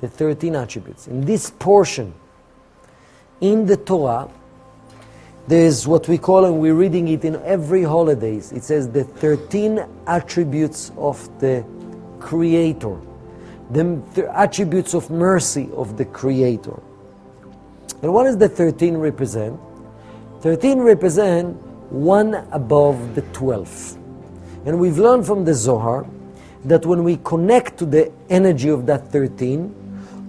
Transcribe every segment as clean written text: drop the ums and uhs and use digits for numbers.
the 13 attributes. In this portion, in the Torah, there is what we call, and we're reading it in every holidays, it says the 13 attributes of the Creator, the attributes of mercy of the Creator. And what does the 13 represent? 13 represent one above the 12. And we've learned from the Zohar that when we connect to the energy of that 13,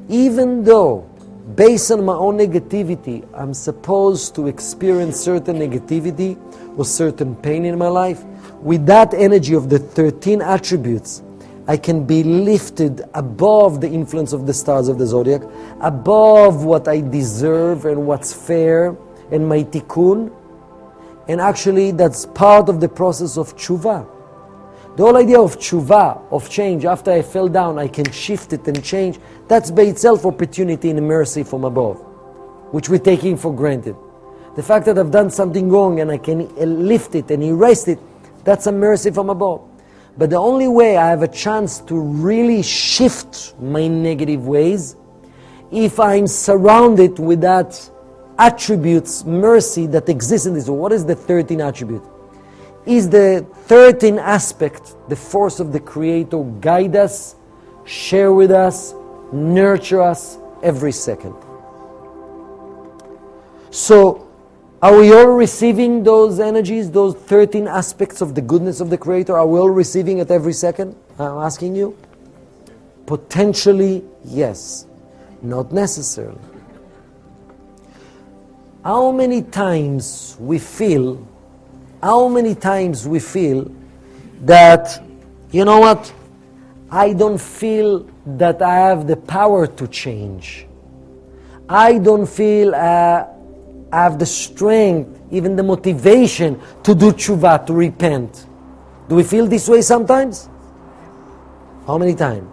even though based on my own negativity, I'm supposed to experience certain negativity or certain pain in my life, with that energy of the 13 attributes, I can be lifted above the influence of the stars of the zodiac, above what I deserve and what's fair and my tikkun. And actually that's part of the process of tshuva. The whole idea of tshuva, of change, after I fell down, I can shift it and change. That's by itself opportunity and mercy from above, which we're taking for granted. The fact that I've done something wrong and I can lift it and erase it, that's a mercy from above. But the only way I have a chance to really shift my negative ways, if I'm surrounded with that attributes, mercy that exists in this world. What is the 13 attribute? Is the 13 aspect, the force of the Creator, guide us, share with us, nurture us every second. So, are we all receiving those energies, those 13 aspects of the goodness of the Creator? Are we all receiving it every second? I'm asking you. Potentially, yes. Not necessarily. How many times we feel that, you know what, I don't feel that I have the power to change. I don't feel I have the strength, even the motivation to do tshuva, to repent. Do we feel this way sometimes? How many times?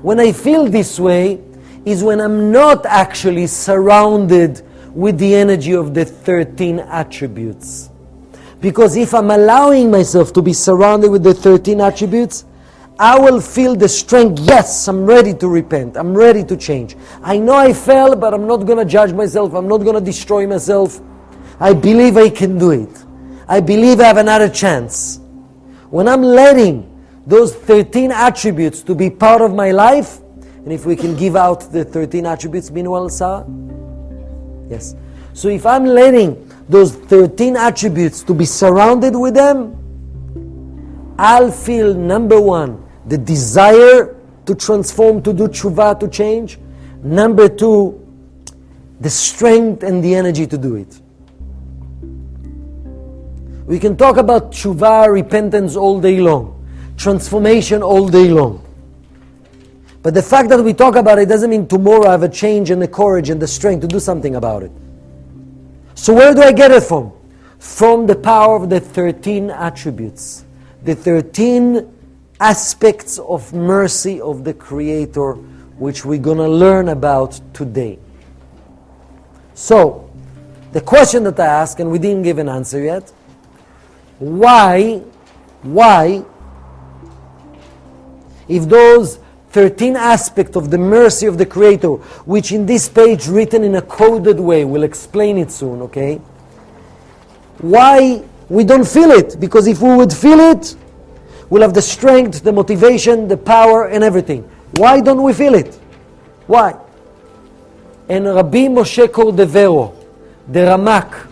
When I feel this way is when I'm not actually surrounded with the energy of the 13 attributes. Because if I'm allowing myself to be surrounded with the 13 attributes, I will feel the strength, yes, I'm ready to repent, I'm ready to change. I know I fell, but I'm not going to judge myself, I'm not going to destroy myself. I believe I can do it. I believe I have another chance. When I'm letting those 13 attributes to be part of my life, and if we can give out the 13 attributes, meanwhile, Sarah? Yes. So if I'm letting those 13 attributes to be surrounded with them, I'll feel, number one, the desire to transform, to do tshuva, to change. Number two, the strength and the energy to do it. We can talk about tshuva, repentance all day long, transformation all day long. But the fact that we talk about it doesn't mean tomorrow I have a change and the courage and the strength to do something about it. So where do I get it from? From the power of the 13 attributes. The 13 aspects of mercy of the Creator, which we're going to learn about today. So, the question that I asked, and we didn't give an answer yet, why, if those 13 aspects of the mercy of the Creator, which in this page written in a coded way, we'll explain it soon, okay? Why we don't feel it? Because if we would feel it, we'll have the strength, the motivation, the power, and everything. Why don't we feel it? Why? And Rabbi Moshe Cordovero, the Ramak,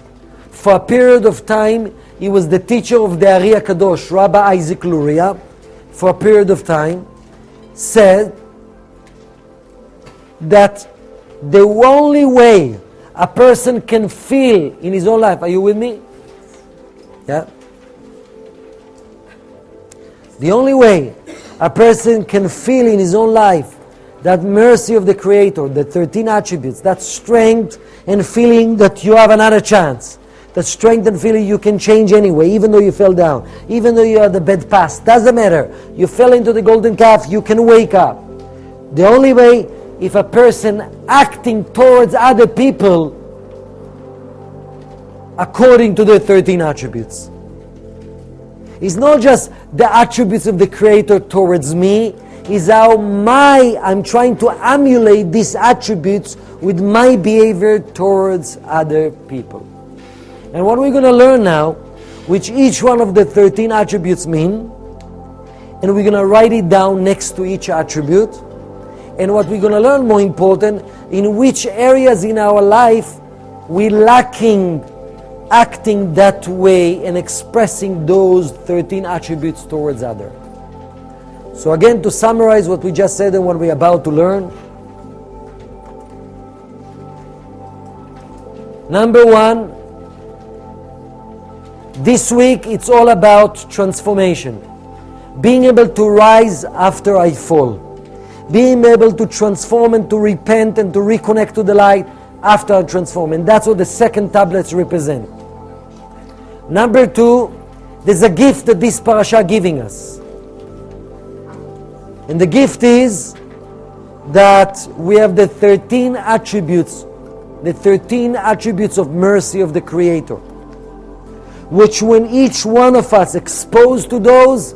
for a period of time, he was the teacher of the Ari HaKadosh, Rabbi Isaac Luria, for a period of time, said that the only way a person can feel in his own life, are you with me? Yeah? The only way a person can feel in his own life that mercy of the Creator, the 13 attributes, that strength and feeling that you have another chance, that strength and feeling you can change anyway, even though you fell down, even though you had the bad past, doesn't matter. You fell into the golden calf, you can wake up. The only way, if a person acting towards other people according to the 13 attributes. It's not just the attributes of the Creator towards me, is how I'm trying to emulate these attributes with my behavior towards other people. And what we're going to learn now, which each one of the 13 attributes mean, and we're going to write it down next to each attribute. And what we're going to learn, more important, in which areas in our life we're lacking acting that way and expressing those 13 attributes towards others. So again, to summarize what we just said and what we're about to learn. Number one, this week it's all about transformation. Being able to rise after I fall. Being able to transform and to repent and to reconnect to the light after I transform. And that's what the second tablets represent. Number two, there's a gift that this parasha giving us. And the gift is that we have the 13 attributes of mercy of the Creator, which when each one of us exposed to those,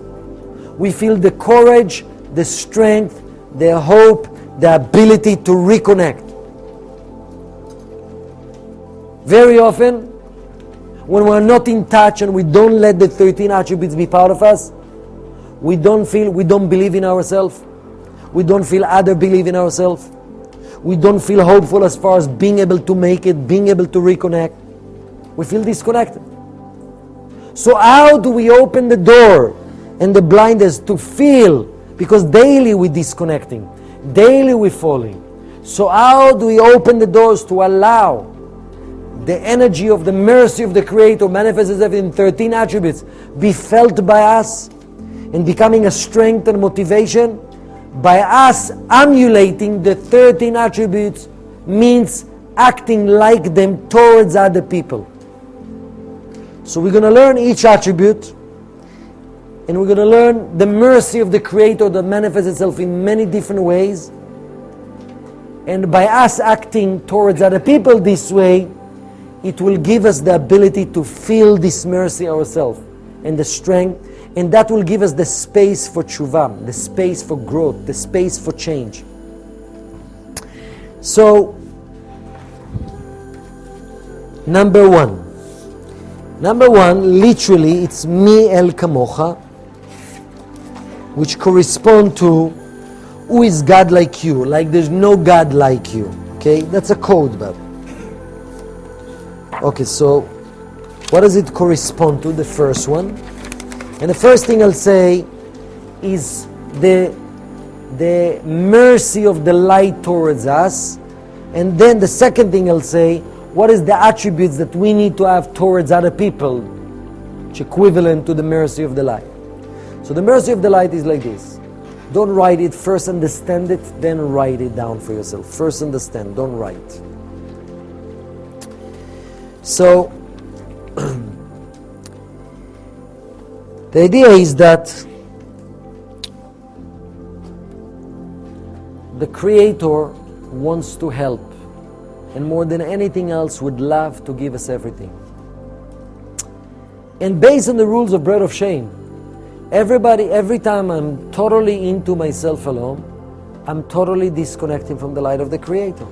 we feel the courage, the strength, the hope, the ability to reconnect. Very often, when we're not in touch and we don't let the 13 attributes be part of us, we don't believe in ourselves. We don't feel others believe in ourselves. We don't feel hopeful as far as being able to make it, being able to reconnect. We feel disconnected. So how do we open the door and the blinders to feel? Because daily we're disconnecting. Daily we're falling. So how do we open the doors to allow the energy of the mercy of the Creator manifests itself in 13 attributes be felt by us and becoming a strength and motivation? By us emulating the 13 attributes means acting like them towards other people. So we're going to learn each attribute, and we're going to learn the mercy of the Creator that manifests itself in many different ways. And by us acting towards other people this way, it will give us the ability to feel this mercy ourselves and the strength, and that will give us the space for tshuva, the space for growth, the space for change. So, number one, literally, it's mi el kamocha, which correspond to who is God like you, like there's no God like you. Okay, that's a code, but okay, so what does it correspond to? The first one. And the first thing I'll say is the mercy of the light towards us. And then the second thing I'll say, what is the attributes that we need to have towards other people, which equivalent to the mercy of the light. So the mercy of the light is like this. Don't write it, first understand it, then write it down for yourself. First understand, don't write. So, the idea is that the Creator wants to help, and more than anything else would love to give us everything. And based on the rules of bread of shame, every time I'm totally into myself alone, I'm totally disconnecting from the light of the Creator.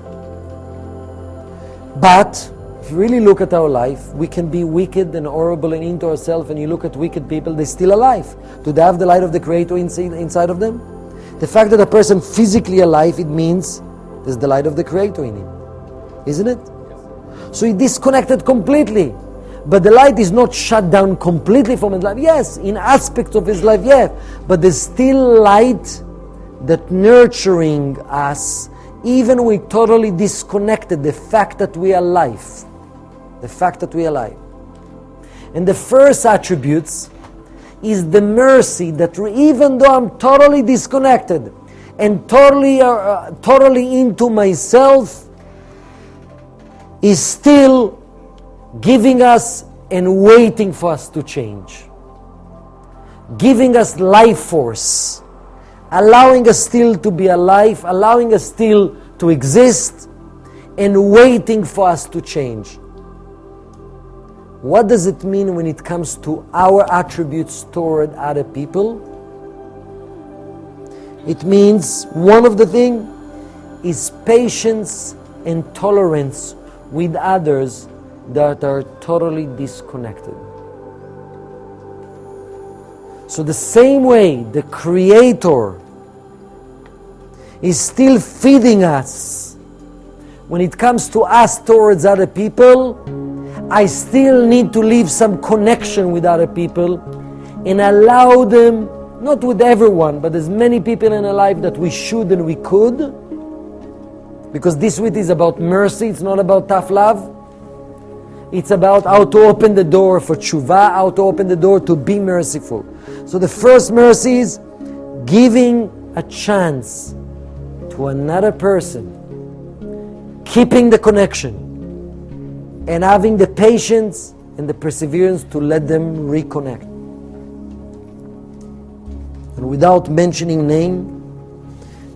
But if you really look at our life, we can be wicked and horrible and into ourselves, and you look at wicked people, they're still alive. Do they have the light of the Creator inside of them? The fact that a person physically alive, it means there's the light of the Creator in him. Isn't it? So he disconnected completely. But the light is not shut down completely from his life. Yes, in aspects of his life, yeah. But there's still light that nurturing us, even we totally disconnected, the fact that we are alive. The fact that we are alive. And the first attributes is the mercy that even though I'm totally disconnected and totally into myself, is still giving us and waiting for us to change. Giving us life force. Allowing us still to be alive, allowing us still to exist, and waiting for us to change. What does it mean when it comes to our attributes toward other people? It means one of the things is patience and tolerance with others that are totally disconnected. So the same way the Creator is still feeding us when it comes to us towards other people, I still need to leave some connection with other people and allow them, not with everyone, but as many people in our life that we should and we could, because this week is about mercy, it's not about tough love. It's about how to open the door for tshuva, how to open the door to be merciful. So the first mercy is giving a chance to another person, keeping the connection, and having the patience and the perseverance to let them reconnect. And without mentioning name,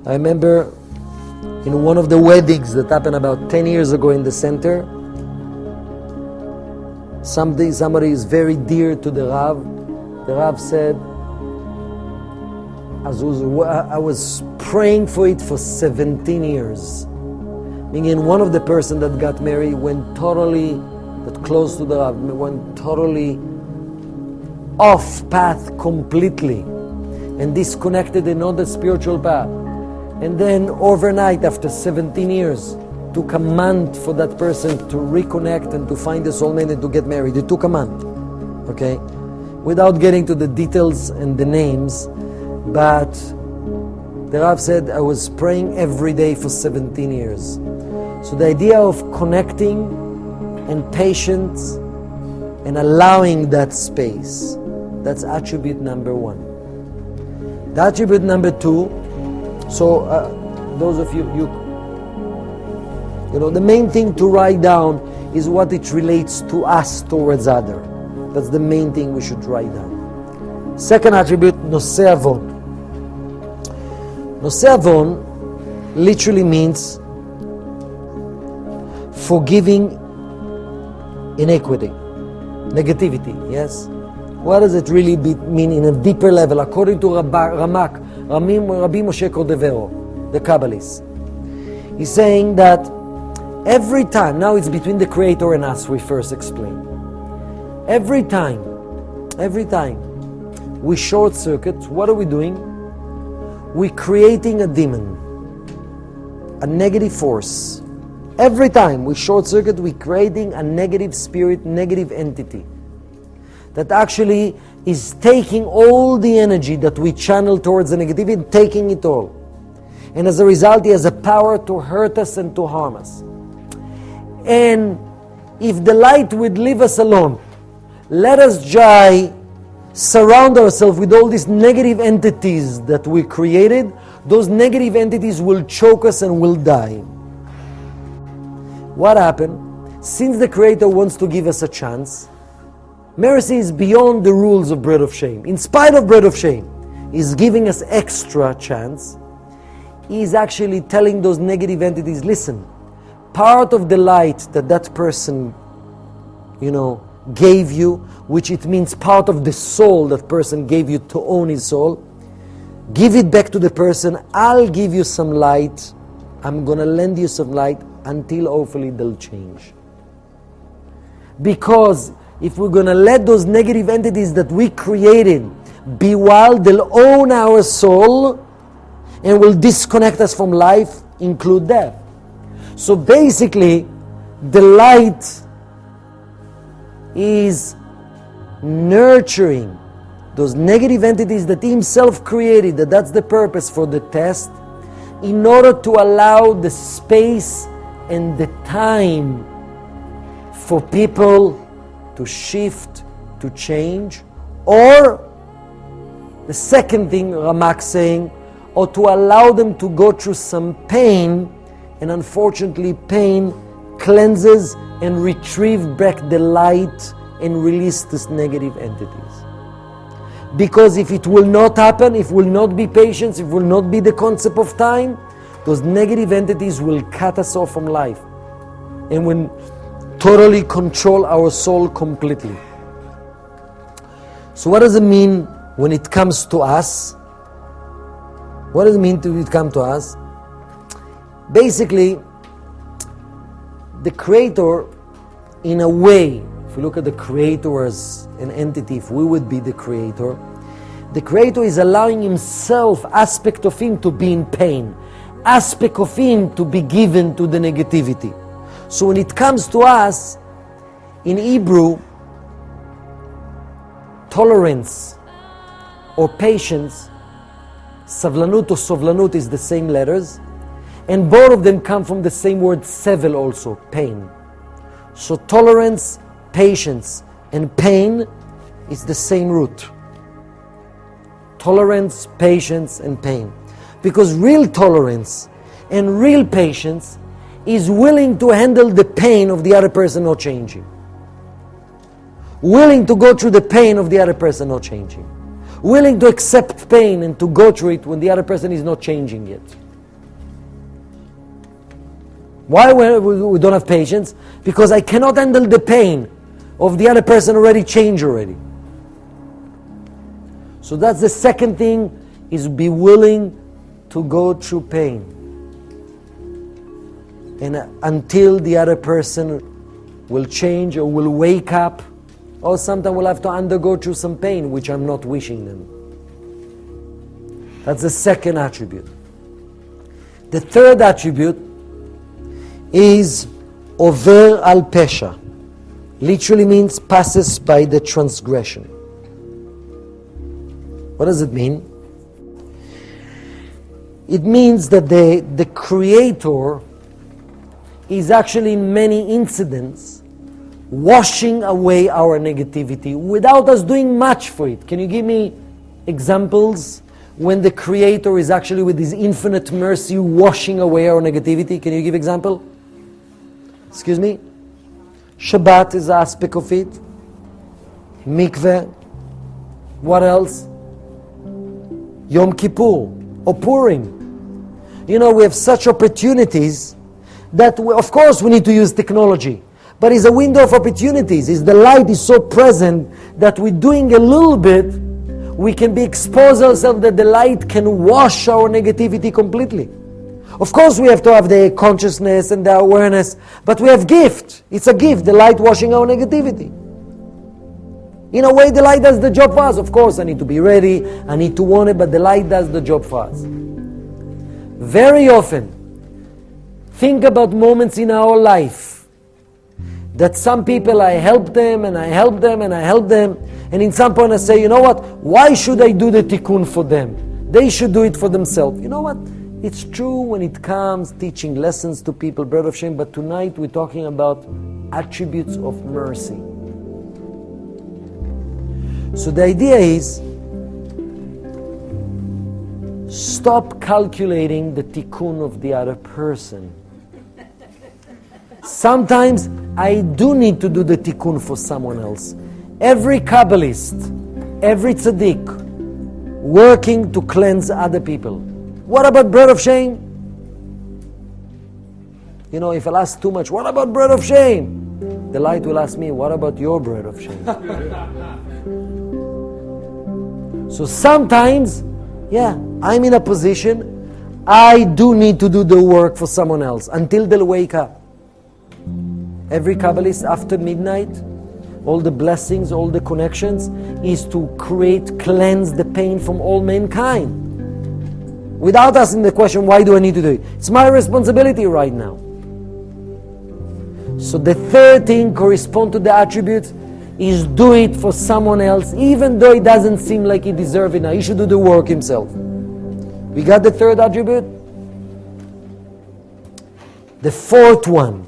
I remember in one of the weddings that happened about 10 years ago in the center, somebody is very dear to the Rav. The Rav said, I was praying for it for 17 years. Meaning one of the person that got married went totally, that close to the Rav, went totally off path completely and disconnected in all the spiritual path. And then overnight, after 17 years, took a month for that person to reconnect and to find the soulmate and to get married. It took a month, okay? Without getting to the details and the names, but the Rav said, I was praying every day for 17 years. So the idea of connecting and patience and allowing that space, that's attribute number one. The attribute number two, so those of you know, the main thing to write down is what it relates to us towards other. That's the main thing we should write down. Second attribute, noseh avon. Noseh avon literally means forgiving inequity, negativity, yes? What does it really mean in a deeper level? According to Rabbi Moshe Cordovero, the Kabbalist, he's saying that every time, now it's between the Creator and us, we first explain. Every time we short circuit, what are we doing? We're creating a demon, a negative force. Every time we short circuit, we're creating a negative spirit, negative entity that actually is taking all the energy that we channel towards the negativity, taking it all. And as a result, he has a power to hurt us and to harm us. And if the light would leave us alone, let us try surround ourselves with all these negative entities that we created. Those negative entities will choke us and will die. What happened? Since the Creator wants to give us a chance, mercy is beyond the rules of bread of shame. In spite of bread of shame, He's giving us extra chance. He's actually telling those negative entities, listen, part of the light that person, gave you, which it means part of the soul that person gave you to own his soul, give it back to the person. I'll give you some light. I'm going to lend you some light until hopefully they'll change. Because if we're going to let those negative entities that we created be wild, they'll own our soul and will disconnect us from life, include death. So basically, the light is nurturing those negative entities that He Himself created, that's the purpose for the test, in order to allow the space and the time for people to shift, to change, or the second thing Ramak saying, or to allow them to go through some pain, and unfortunately pain cleanses and retrieve back the light and release these negative entities. Because if it will not happen, if will not be patience, if will not be the concept of time, those negative entities will cut us off from life and will totally control our soul completely. So what does it mean when it comes to us? What does it mean to come to us? Basically, the Creator, in a way, if we look at the Creator as an entity, if we would be the Creator is allowing Himself, aspect of Him to be in pain, aspect of Him to be given to the negativity. So when it comes to us, in Hebrew, tolerance or patience, savlanut or sovlanut is the same letters, and both of them come from the same word sevel also, pain. So tolerance, patience, and pain is the same root. Tolerance, patience, and pain. Because real tolerance and real patience is willing to handle the pain of the other person not changing. Willing to go through the pain of the other person not changing. Willing to accept pain and to go through it when the other person is not changing yet. Why we don't have patience? Because I cannot handle the pain of the other person already changed already. So that's the second thing, is be willing to go through pain. And until the other person will change or will wake up, or sometimes will have to undergo through some pain, which I'm not wishing them. That's the second attribute. The third attribute is over al pesha. Literally means passes by the transgression. What does it mean? It means that the Creator is actually in many incidents washing away our negativity without us doing much for it. Can you give me examples when the Creator is actually with His infinite mercy washing away our negativity? Can you give example? Excuse me? Shabbat is an aspect of it. Mikveh. What else? Yom Kippur or Purim. You know, we have such opportunities that of course we need to use technology. But it's a window of opportunities. The light is so present that we're doing a little bit, we can be exposed ourselves that the light can wash our negativity completely. Of course we have to have the consciousness and the awareness, but we have gift. It's a gift, the light washing our negativity. In a way the light does the job for us. Of course I need to be ready, I need to want it, but the light does the job for us. Very often, think about moments in our life that some people I help them and I help them and I help them, and in some point I say, you know what, why should I do the tikkun for them? They should do it for themselves. You know what, it's true when it comes teaching lessons to people, bread of shame, but tonight we're talking about attributes of mercy. So the idea is, stop calculating the tikkun of the other person. Sometimes I do need to do the tikkun for someone else. Every Kabbalist, every tzaddik, working to cleanse other people. What about bread of shame? You know, if I'll ask too much, what about bread of shame? The light will ask me, what about your bread of shame? So sometimes, I'm in a position, I do need to do the work for someone else until they'll wake up. Every Kabbalist after midnight, all the blessings, all the connections, is to cleanse the pain from all mankind. Without asking the question, why do I need to do it? It's my responsibility right now. So the third thing corresponds to the attribute is do it for someone else, even though it doesn't seem like he deserves it now. He should do the work himself. We got the third attribute? The fourth one,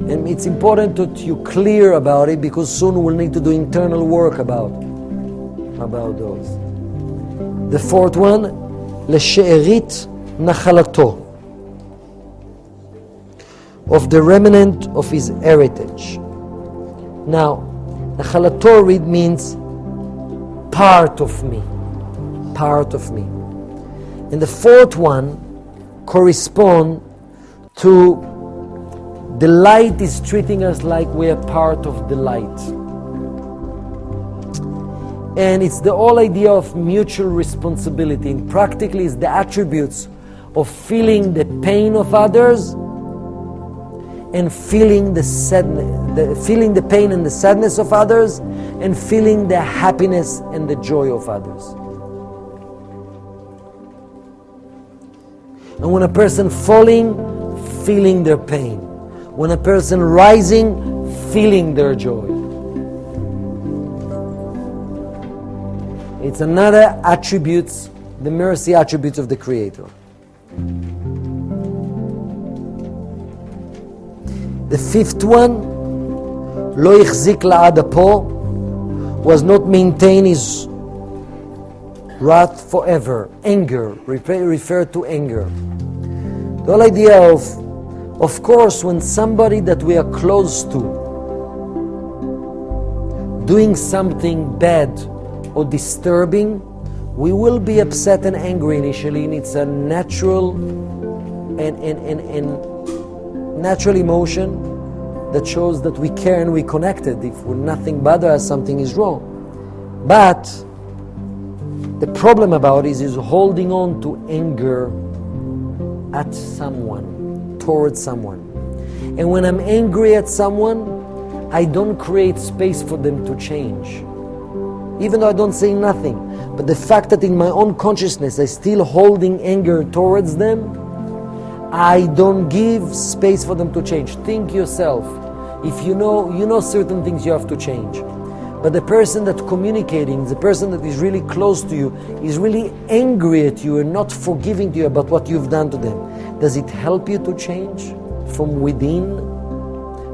and it's important that you're clear about it because soon we'll need to do internal work about those. The fourth one, לשארית נחלתו, of the remnant of his heritage. Now, נחלתו read means part of me, part of me. And the fourth one corresponds to the light is treating us like we are part of the light. And it's the whole idea of mutual responsibility. And practically it's the attributes of feeling the pain of others and feeling the sadness, feeling the pain and the sadness of others, and feeling the happiness and the joy of others. And when a person falling, feeling their pain. When a person rising, feeling their joy. It's another attributes, the mercy attributes of the Creator. The fifth one, lo ichzik la'ad apo, was not maintain his wrath forever. Anger, refer to anger. The whole idea of course, when somebody that we are close to doing something bad or disturbing, we will be upset and angry initially, and it's a natural and natural emotion that shows that we care and we connected. If nothing bothers us, something is wrong. But the problem about it is holding on to anger at someone, towards someone. And when I'm angry at someone, I don't create space for them to change. Even though I don't say nothing, but the fact that in my own consciousness I still holding anger towards them, I don't give space for them to change. Think yourself. If you know certain things you have to change. But the person that's communicating, the person that is really close to you, is really angry at you and not forgiving to you about what you've done to them. Does it help you to change from within?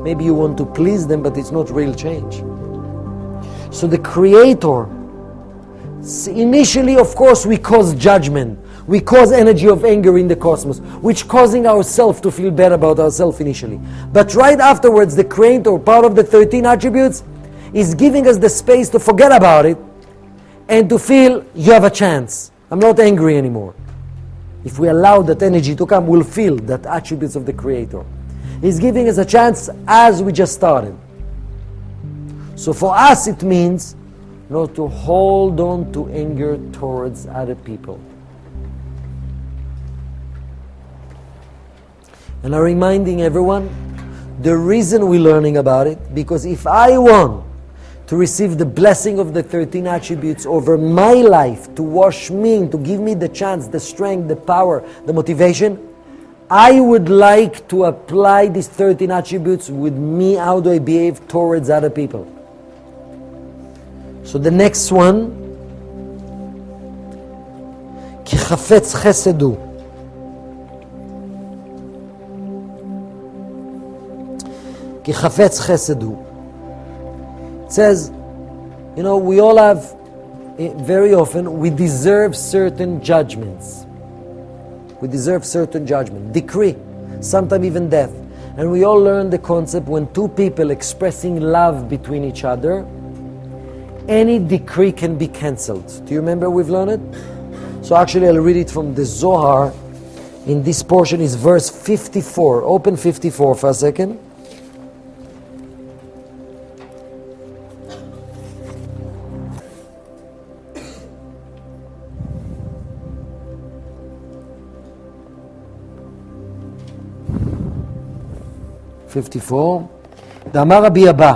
Maybe you want to please them, but it's not real change. So the Creator, initially, of course, we cause judgment. We cause energy of anger in the cosmos, which causing ourselves to feel bad about ourselves initially. But right afterwards, the Creator, part of the 13 attributes, is giving us the space to forget about it and to feel you have a chance. I'm not angry anymore. If we allow that energy to come, we'll feel that attributes of the Creator. He's giving us a chance as we just started. So for us it means not to hold on to anger towards other people. And I'm reminding everyone, the reason we're learning about it, because if I want to receive the blessing of the 13 attributes over my life, to wash me, to give me the chance, the strength, the power, the motivation, I would like to apply these 13 attributes with me, how do I behave towards other people. So the next one, כי חפץ חסד הוא. כי חפץ חסד הוא. It says, we all have, very often, we deserve certain judgments. We deserve certain judgment, decree, sometimes even death. And we all learn the concept when two people expressing love between each other, any decree can be cancelled. Do you remember we've learned it? So actually I'll read it from the Zohar. In this portion is verse 54. Open 54 for a second. דאמר רבי אבא,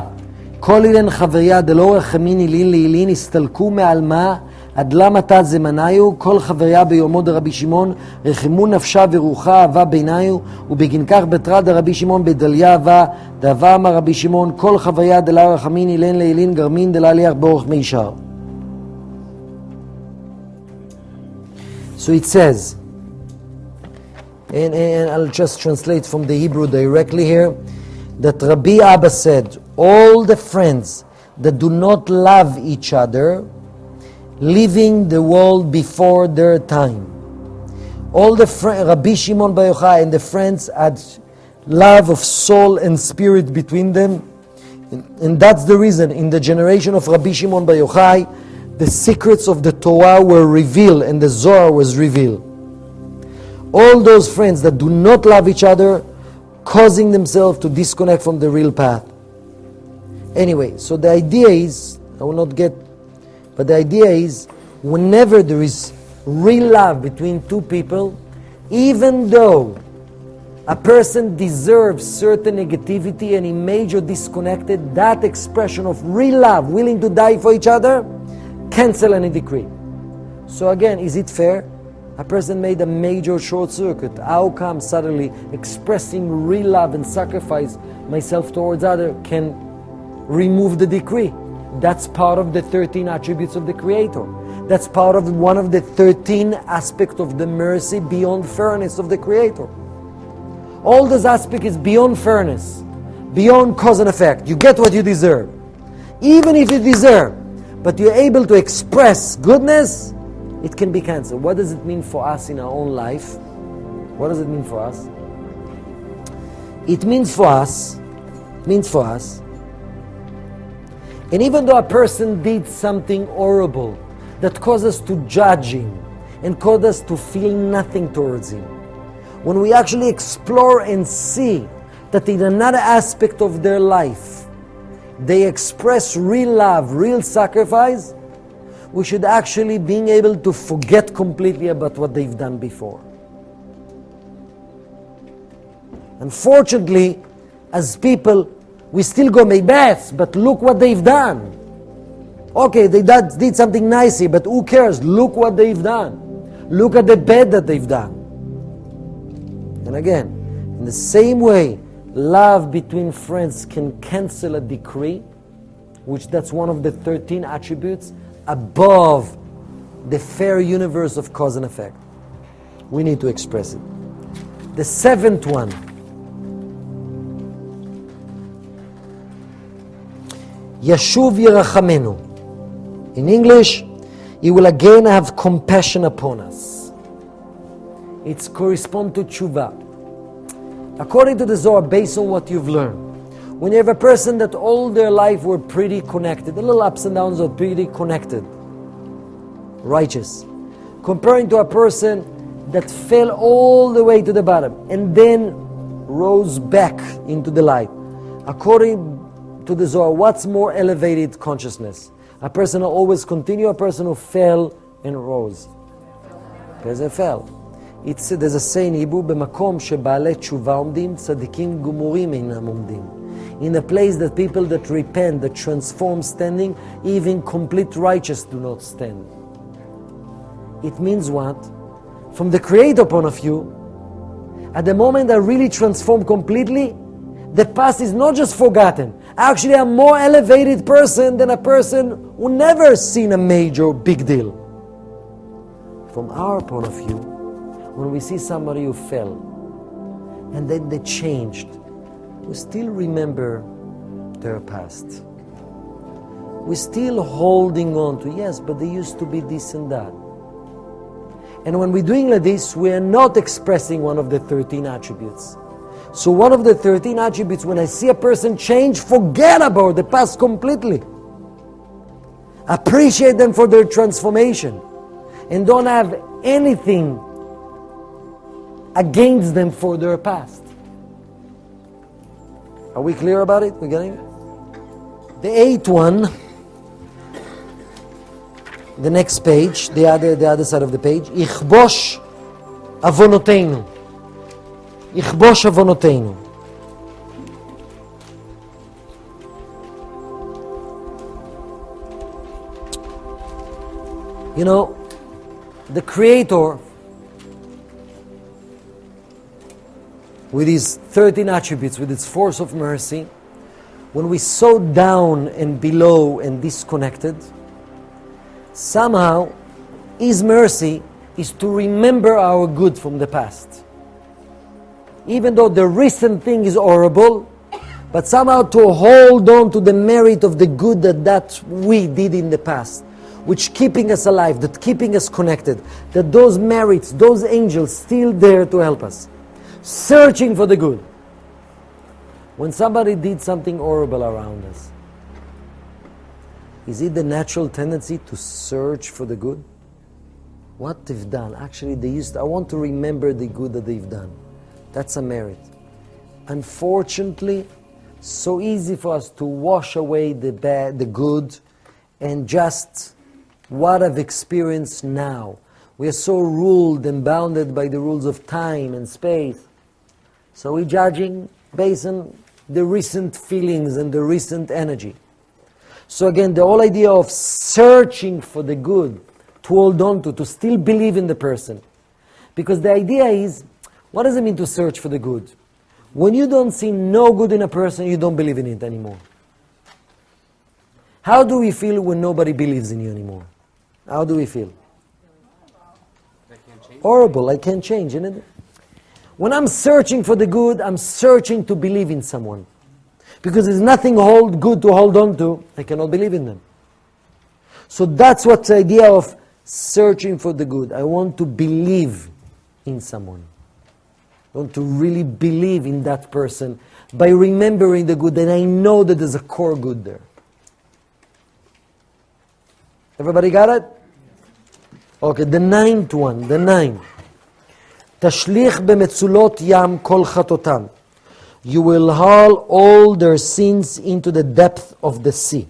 כל אילן חבריה דלא רחמין אילין לאילין הסתלקו מעלמה עד למתה זמניו, כל חבריה ביומו דרבי שמעון רחמו נפשה ורוחה אהבה ביניו, ובגין כך בתרה דרבי שמעון בדליה אהבה, דאבה אמר רבי שמעון, כל חבריה דלא רחמין אילן לאילין גרמין דלא ליח באורך מישר. So it says, and I'll just translate from the Hebrew directly here, that Rabbi Abba said, all the friends that do not love each other, leaving the world before their time. All the Rabbi Shimon Bar Yochai and the friends had love of soul and spirit between them. And that's the reason in the generation of Rabbi Shimon Bar Yochai, the secrets of the Torah were revealed and the Zohar was revealed. All those friends that do not love each other, causing themselves to disconnect from the real path. Anyway, so the idea is, I will not get, But the idea is, whenever there is real love between two people, even though a person deserves certain negativity and image or disconnected, that expression of real love, willing to die for each other, cancel any decree. So again, is it fair? A person made a major short circuit. How come suddenly expressing real love and sacrifice myself towards other can remove the decree? That's part of the 13 attributes of the Creator. That's part of one of the 13 aspects of the mercy beyond fairness of the Creator. All those aspects is beyond fairness, beyond cause and effect. You get what you deserve. Even if you deserve, but you're able to express goodness, it can be cancelled. What does it mean for us in our own life? What does it mean for us? It means for us, and even though a person did something horrible that caused us to judge him and caused us to feel nothing towards him, when we actually explore and see that in another aspect of their life they express real love, real sacrifice, we should actually being able to forget completely about what they've done before. Unfortunately, as people, we still go, my best, but look what they've done. Okay, they did something nice here, but who cares? Look what they've done. Look at the bad that they've done. And again, in the same way, love between friends can cancel a decree, which that's one of the 13 attributes above the fair universe of cause and effect. We need to express it. The seventh one, Yashuv Yerachamenu. In English, He will again have compassion upon us. It's correspond to tshuva. According to the Zohar, based on what you've learned, when you have a person that all their life were pretty connected, the little ups and downs are pretty connected, righteous, comparing to a person that fell all the way to the bottom and then rose back into the light. According to the Zohar, what's more elevated consciousness? A person who always continue, a person who fell and rose? A person fell. There's a saying in Hebrew, במקום שבעלי תשובה עומדים, צדיקים גמורים אינם עומדים. In a place that people that repent, that transform standing, even complete righteous do not stand. It means what? From the Creator point of view, at the moment I really transform completely, the past is not just forgotten. Actually, I'm a more elevated person than a person who never seen a major big deal. From our point of view, when we see somebody who fell and then they changed, we still remember their past. We're still holding on to, yes, but they used to be this and that. And when we're doing like this, we are not expressing one of the 13 attributes. So one of the 13 attributes, when I see a person change, forget about the past completely. Appreciate them for their transformation. And don't have anything against them for their past. Are we clear about it? We getting it? The eighth one, the next page, the other side of the page, Ichbosh Avonoteinu. Ichbosh Avonoteinu. You know, the Creator, with His 13 attributes, with its force of mercy, when we so down and below and disconnected, somehow His mercy is to remember our good from the past. Even though the recent thing is horrible, but somehow to hold on to the merit of the good that we did in the past, which keeping us alive, that keeping us connected, that those merits, those angels still there to help us, searching for the good. When somebody did something horrible around us, is it the natural tendency to search for the good? What they've done, actually I want to remember the good that they've done. That's a merit. Unfortunately, so easy for us to wash away the bad, the good, and just what I've experienced now. We are so ruled and bounded by the rules of time and space. So we're judging based on the recent feelings and the recent energy. So again, the whole idea of searching for the good, to hold on to still believe in the person. Because the idea is, what does it mean to search for the good? When you don't see no good in a person, you don't believe in it anymore. How do we feel when nobody believes in you anymore? How do we feel? Horrible, I can't change, isn't it? When I'm searching for the good, I'm searching to believe in someone. Because there's nothing good to hold on to, I cannot believe in them. So that's what's the idea of searching for the good. I want to believe in someone. I want to really believe in that person by remembering the good, and I know that there's a core good there. Everybody got it? Okay, the ninth one, the ninth. Tashlich b'metzulot yam kol chatotam. You will haul all their sins into the depth of the sea.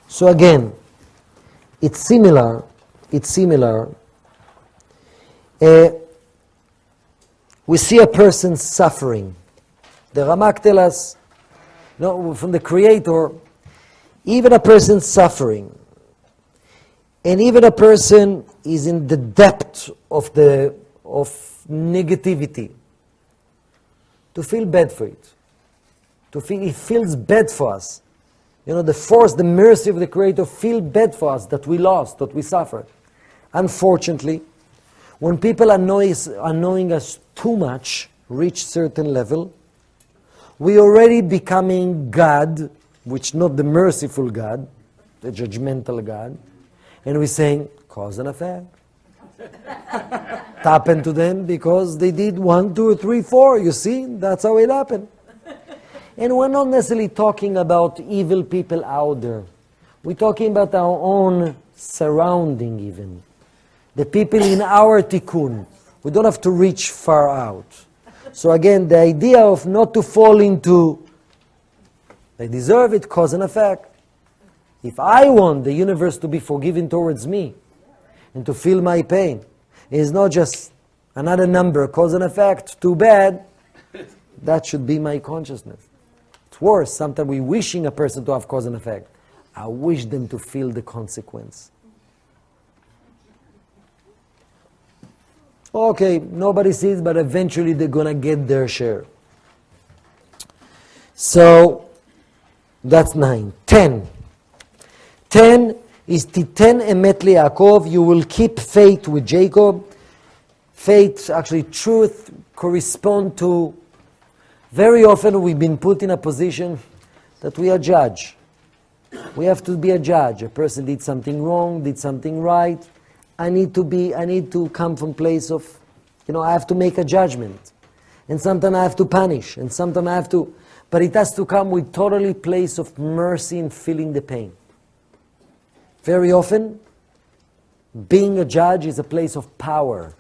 So again, it's similar. We see a person suffering. The Ramak tells us, from the Creator, even a person suffering, and even a person is in the depth of negativity, to feel bad for it. It feels bad for us. The force, the mercy of the Creator feel bad for us that we lost, that we suffered. Unfortunately, when people are annoying us too much, reach certain level, we already becoming God, which not the merciful God, the judgmental God, and we're saying, cause and effect. It happened to them because they did 1, 2, 3, 4, you see, that's how it happened. And we're not necessarily talking about evil people out there. We're talking about our own surrounding even. The people in our tikkun. We don't have to reach far out. So again, the idea of not to fall into, they deserve it, cause and effect. If I want the universe to be forgiving towards me and to feel my pain, it's not just another number, cause and effect, too bad. That should be my consciousness. It's worse, sometimes we're wishing a person to have cause and effect. I wish them to feel the consequence. Okay, nobody sees, but eventually they're going to get their share. So, that's 9. 10. 10 is Titen emet Yaakov. You will keep faith with Jacob. Faith, actually truth, correspond to, very often we've been put in a position that we are judge. We have to be a judge. A person did something wrong, did something right. I need to come from place of, I have to make a judgment. And sometimes I have to punish. And sometimes I have to, but it has to come with totally place of mercy and feeling the pain. Very often, being a judge is a place of power.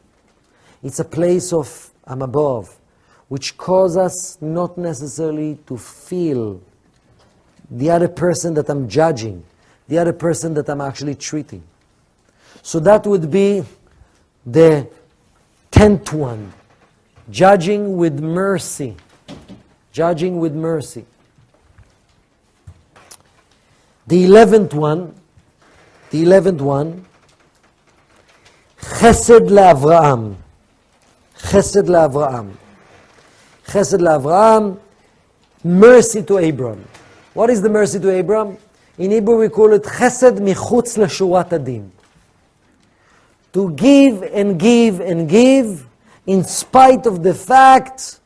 It's a place of, I'm above, which causes us not necessarily to feel the other person that I'm judging, the other person that I'm actually treating. So that would be the 10th one. Judging with mercy. Judging with mercy. The 11th one, Chesed LaAvraham. Chesed LaAvraham. Chesed LaAvraham, mercy to Abraham. What is the mercy to Abraham? In Hebrew we call it Chesed Michutz LaShurat Adin. To give and give and give in spite of the fact,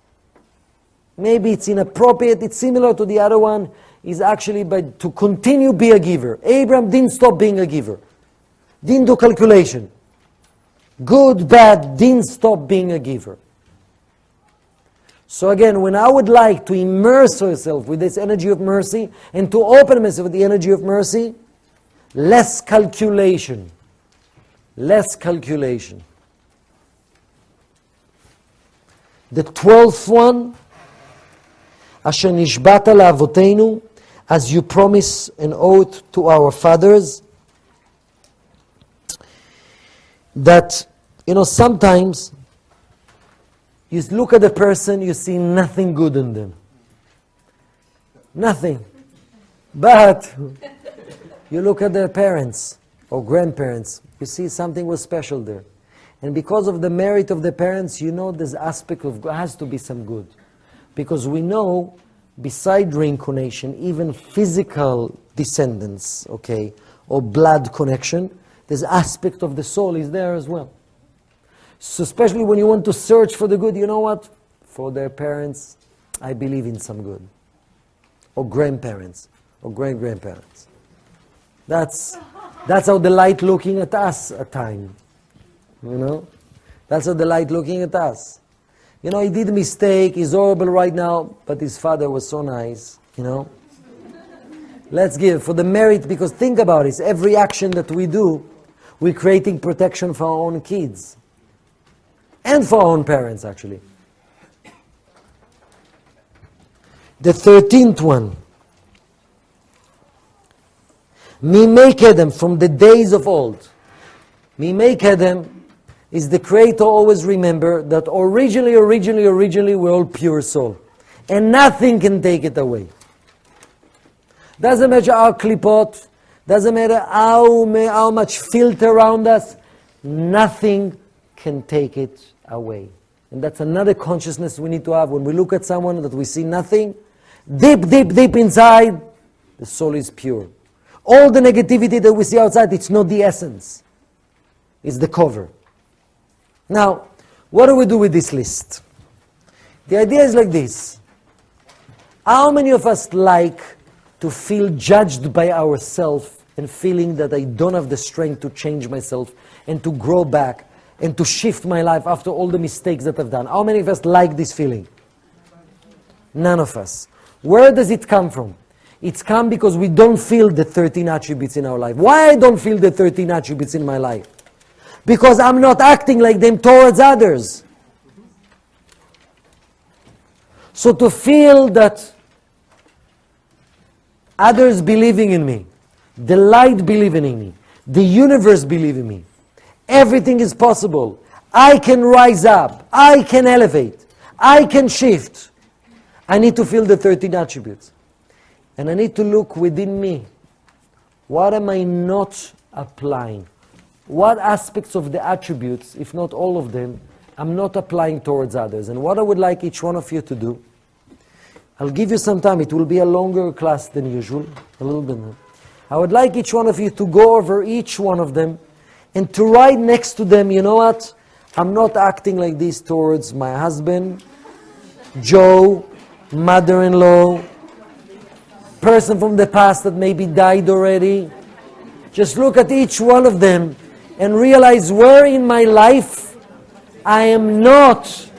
maybe it's inappropriate, it's similar to the other one, is actually to continue be a giver. Abraham didn't stop being a giver. Didn't do calculation. Good, bad, didn't stop being a giver. So again, when I would like to immerse myself with this energy of mercy and to open myself with the energy of mercy, less calculation. Less calculation. The 12th one, Asher nishbata la'avotenu, as you promise an oath to our fathers, that, sometimes you look at a person, you see nothing good in them. Nothing. But you look at their parents or grandparents, you see something was special there. And because of the merit of the parents, this aspect of has to be some good. Because we know, beside reincarnation, even physical descendants, or blood connection, this aspect of the soul is there as well. So especially when you want to search for the good, you know what? For their parents, I believe in some good. Or grandparents, or great-grandparents. That's how the light looking at us at time. That's how the light looking at us. He did a mistake, he's horrible right now, but his father was so nice, Let's give for the merit, because think about it, every action that we do, we're creating protection for our own kids. And for our own parents, actually. The 13th one. Mimei Kedem, from the days of old. Mimei Kedem is the Creator. Always remember that originally, we're all pure soul. And nothing can take it away. Doesn't matter our klipot, doesn't matter how much filter around us, nothing can take it away. And that's another consciousness we need to have. When we look at someone that we see nothing, deep inside, the soul is pure. All the negativity that we see outside, it's not the essence. It's the cover. Now, what do we do with this list? The idea is like this. How many of us like to feel judged by ourselves and feeling that I don't have the strength to change myself and to grow back and to shift my life after all the mistakes that I've done? How many of us like this feeling? None of us. Where does it come from? It's come because we don't feel the 13 attributes in our life. Why I don't feel the 13 attributes in my life? Because I'm not acting like them towards others. So to feel that others believing in me, the light believing in me, the universe believing in me, everything is possible. I can rise up. I can elevate. I can shift. I need to feel the 13 attributes. And I need to look within me. What am I not applying? What aspects of the attributes, if not all of them, I'm not applying towards others? And what I would like each one of you to do, I'll give you some time. It will be a longer class than usual, a little bit more. I would like each one of you to go over each one of them and to write next to them, you know what? I'm not acting like this towards my husband, Joe, mother-in-law, person from the past that maybe died already. Just look at each one of them and realize where in my life I am not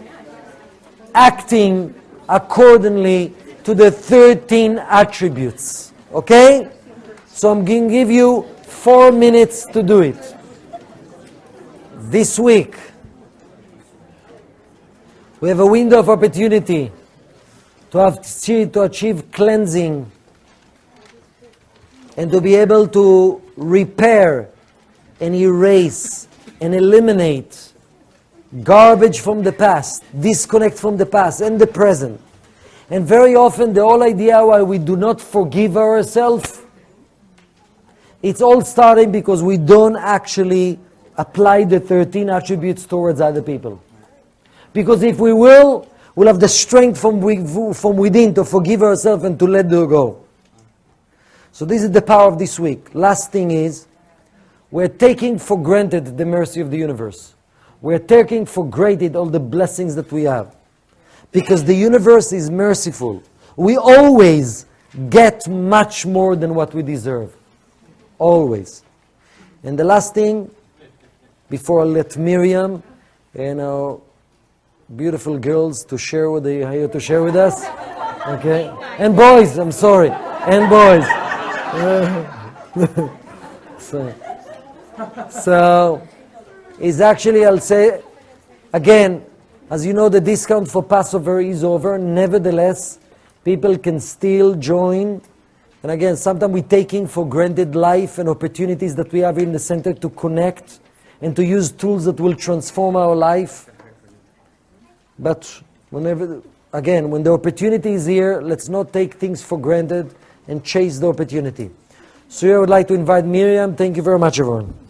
acting accordingly to the 13 attributes. Okay? So I'm going to give you 4 minutes to do it. This week, we have a window of opportunity to achieve cleansing and to be able to repair and erase and eliminate garbage from the past, disconnect from the past and the present. And very often the whole idea why we do not forgive ourselves, it's all starting because we don't actually apply the 13 attributes towards other people. Because if we will, we'll have the strength from within to forgive ourselves and to let them go. So this is the power of this week. Last thing is, we're taking for granted the mercy of the universe. We're taking for granted all the blessings that we have. Because the universe is merciful. We always get much more than what we deserve. Always. And the last thing, before I let Miriam and our beautiful girls to share with us. Okay? And boys, I'm sorry. And boys. So, it's actually, I'll say, again, As you know, the discount for Passover is over. Nevertheless, people can still join. And again, sometimes we're taking for granted life and opportunities that we have in the center to connect and to use tools that will transform our life. But whenever, again, when the opportunity is here, let's not take things for granted and chase the opportunity. So here I would like to invite Miriam. Thank you very much, everyone.